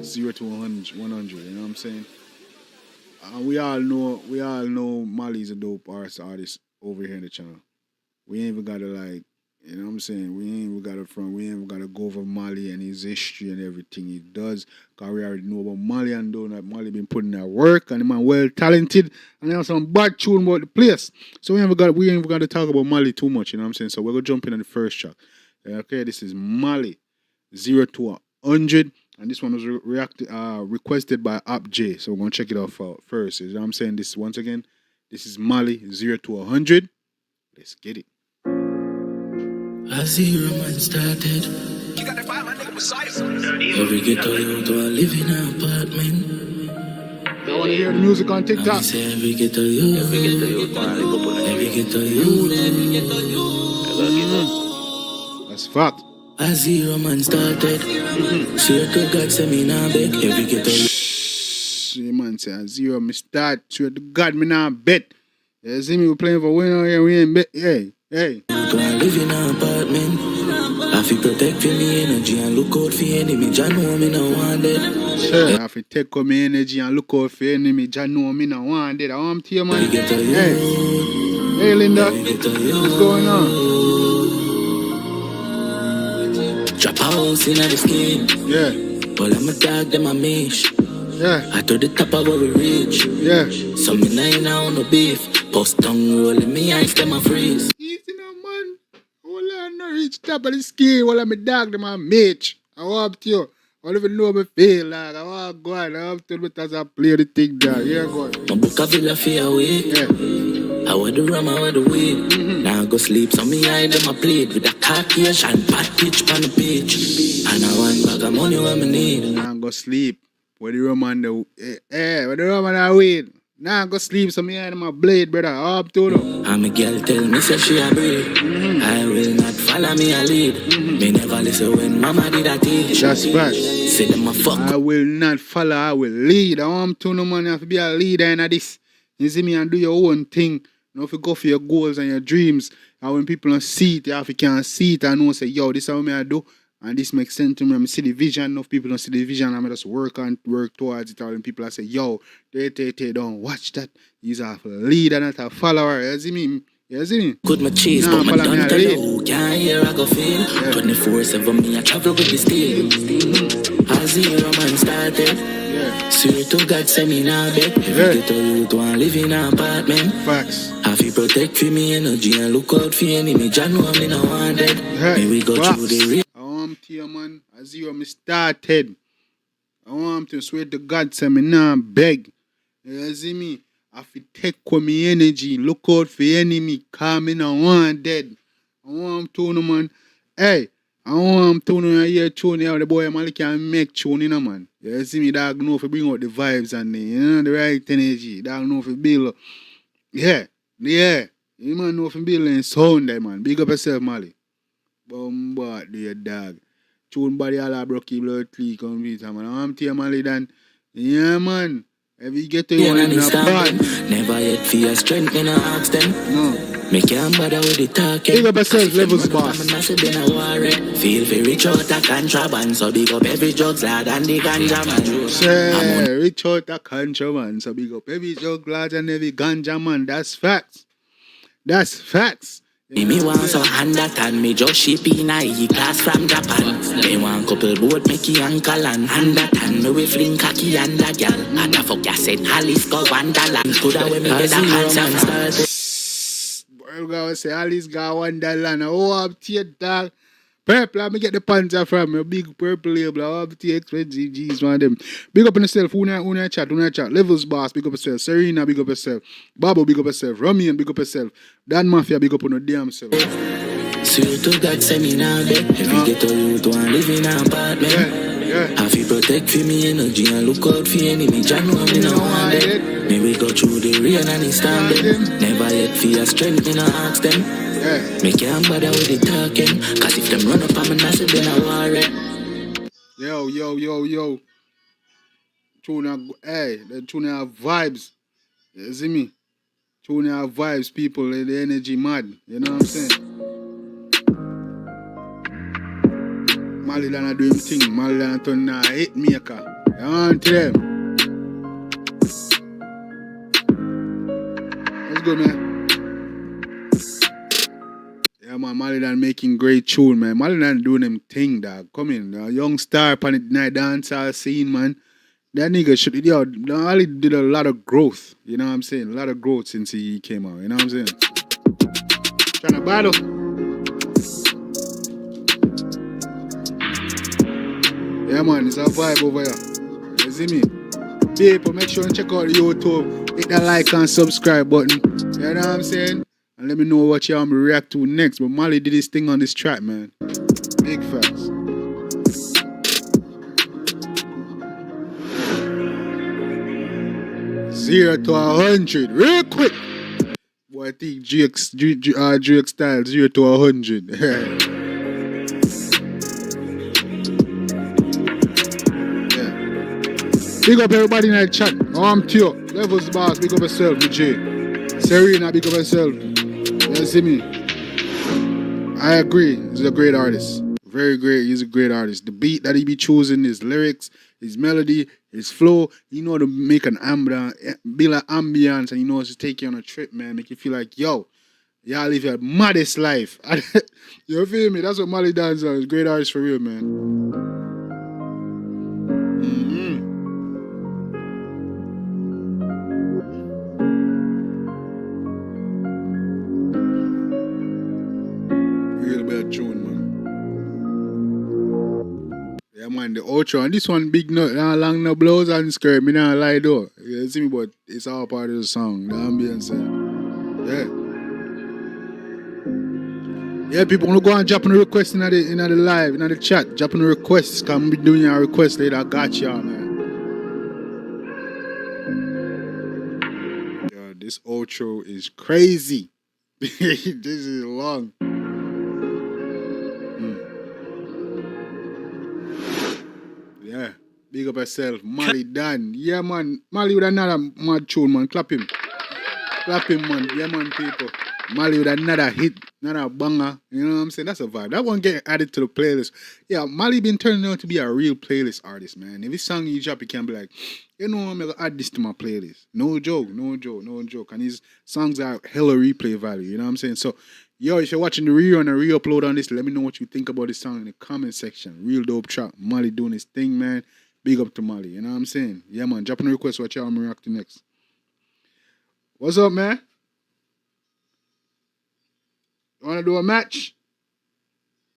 Zero to 100, you know what I'm saying? We all know Malie's a dope artist over here in the channel. We ain't even gotta like, you know what I'm saying? We ain't even gotta go over Malie and his history and everything he does. Cause we already know about Malie and doing that. Malie been putting that work and the man well talented and have some bad tune about the place. So we ain't even got to talk about Malie too much, you know what I'm saying? So we're gonna jump in on the first track. Okay, this is Malie, 0 to 100. And this one was requested by App J. So we're going to check it out first. You know what I'm saying? This once again, this is Malie, 0 to 100. Let's get it. I see your man started. You got the vibe, my nigga Messiah. Every ghetto youth to live in an apartment. I want to hear the music on TikTok. I say every ghetto youth. Every ghetto youth. That's fact. I see your man started. Swear to God, say me nah beg. Every ghetto youth. See, man, say 0, me start. Swear to God, me nah bet. You see me, we playing for winner here, we ain't bet. Hey. I live in an apartment. I feel protect for me energy and look out for enemy. Jah know me no want dead. Sure, I feel take on me energy and look out for enemy. Jah know me no want dead. I want to you, man. Hey, Linda, what's going on? Drop a house in the skin. Yeah. Well, I'm a dog, them a mish. Yeah. I to the top of where we reach. Yeah. So me nah on no beef. Post tongue rolling me eyes, them a freeze. Easy now, man. Hold on, no reach top of the scale. While I'm a dog, them a mitch. I want to you. I don't even know me feel like. I want to go on. I have to do it as I play the thing down. Yeah, go on. My book a villa for a week. Yeah. I wear the rum, I wear the weed. Now I go sleep, so me eye them a plate with a Caucasian bad pitch on the beach. And I want back of money what me need. Now I go sleep. Where the rum and the where the rum and the weed. Now I go sleep, so me eye them a blade, brother. Up to them. And my girl tell me say she a breed. I will not follow me a lead. Me never listen when mama did a teach. That's fact. Say them a fuck. I will not follow, I will lead. I want to no man, you have to be a leader in this. You see me and do your own thing. You know, if you go for your goals and your dreams, and when people don't see it, if you can't see it, I know say, yo, this is how I do. And this makes sense to me. I see the vision. Enough people don't see the vision. I just work towards it. And people say, yo, they don't watch that. He's a leader, not a follower. You see me? You see me? Good my cheese, but my don't tell you who can't hear I go feel. 24/7 me I travel with the steel. I see your man started. Swear to God, say me nah beg. Every ghetto youth want live in an apartment. Facts. I feel protect for me energy and look out for enemy. Jah know me no want dead. May we go through the real. I want to you, man. I see you me started. I want to swear to God, say me nah beg. You see me? I feel take with me energy. Look out for enemy. Cause me no want dead. I want to no man. Hey. I want to know hear tune here. The boy Malie can make tune, you know, man. You see me, dog know if you bring out the vibes and the right energy. Dog know if you build. Yeah. You man know if you build in sound there, man. Big up yourself, Malie. Bombard, dear dog. Tune body all a broke blood click computer, man. I want to hear Malie then. Yeah, man. If you get to you in a part. Never yet feel strength, me no ask them. No. Me can't bother with the talking. Big up yourself, levels boss. Feel very rich out a contraband, so big up every drugs lad and the ganja man. Say, rich out a contraband, so big up every drug lad and every ganja man. That's facts. That's facts. Me want so hand that and me just ship in a E-class from Japan. Me want couple boat make you uncle and hand that and me we fling cocky and a gal. And the fuck ya said Alice go Wonderland. Coulda when me get a hands and start. I'm going to say, Alice got Wonderland. Oh, I'm to your dog. Purple, let me get the pants from you. Big purple label. Oh, I'm to your expensive G's, one of them. Big up on yourself. Una chat. Levels boss, big up yourself. Serena, big up yourself. Babo, big up yourself. Romian, big up yourself. Dan Mafia, big up on your damn self. Swear to God, say me nah beg. Every ghetto youth want live in an apartment. I feel protect for me energy and look out for enemy. Jah know me no want it. May we go through the rain and it's standing. Never yet feel strength, me no ask them. Me can't bother with the talking. Cause if them run up on me, I say then I worry. Yo. Tuna, hey, the tuna have vibes. You see me? Tune have vibes, people, the energy mad. You know what I'm saying? Malie done do him thing. Malie done turn a hit maker. You want to them? Let's go, man. Yeah, man, Malie done making great tune, man. Malie done doing them thing, dog. Come in, a young star upon the night dancehall scene, man. That nigga should, yo, Malie did a lot of growth. You know what I'm saying? A lot of growth since he came out. You know what I'm saying? Trying to battle. Yeah, man, it's a vibe over here. You see me? People, make sure and check out the YouTube. Hit that like and subscribe button. You know what I'm saying? And let me know what y'all react to next. But Malie did his thing on this track, man. Big facts. Zero to 100, real quick. Boy, I think Drake style 0 to 100. Yeah. Big up everybody in the chat. I'm Tio. Levels boss. Big up yourself, J. Serena, big up yourself. You see me? I agree. He's a great artist. Very great. He's a great artist. The beat that he be choosing, his lyrics, his melody, his flow, you know to make an ambiance, and you know to take you on a trip, man. Make you feel like, yo, y'all live your maddest life. You feel me? That's what Malie does. He's a great artist for real, man. Real bad tune, man. Yeah, man, the outro. And this one, big nut, long no blouse and skirt. Me not lie though. You see me, but it's all part of the song, the ambience. Yeah, people want to go and drop a request in the live, in the chat. Drop a request. Come be doing your request later. I got y'all, man. Yeah, this outro is crazy. This is long. Yeah, big up yourself, Malie done. Yeah, man, Malie with another mad tune, man. Clap him, man. Yeah, man, people. Malie with another hit, another banger. You know what I'm saying? That's a vibe. That one get added to the playlist. Yeah, Malie been turning out to be a real playlist artist, man. If this song you drop, you can be like, you know, I'm gonna add this to my playlist. No joke. And his songs are hella replay value. You know what I'm saying? So, yo, if you're watching the rerun and re-upload on this, let me know what you think about this song in the comment section. Real dope track. Malie doing his thing, man. Big up to Malie. You know what I'm saying? Yeah, man. Dropping a request. What y'all I'm reacting next. What's up, man? You want to do a match?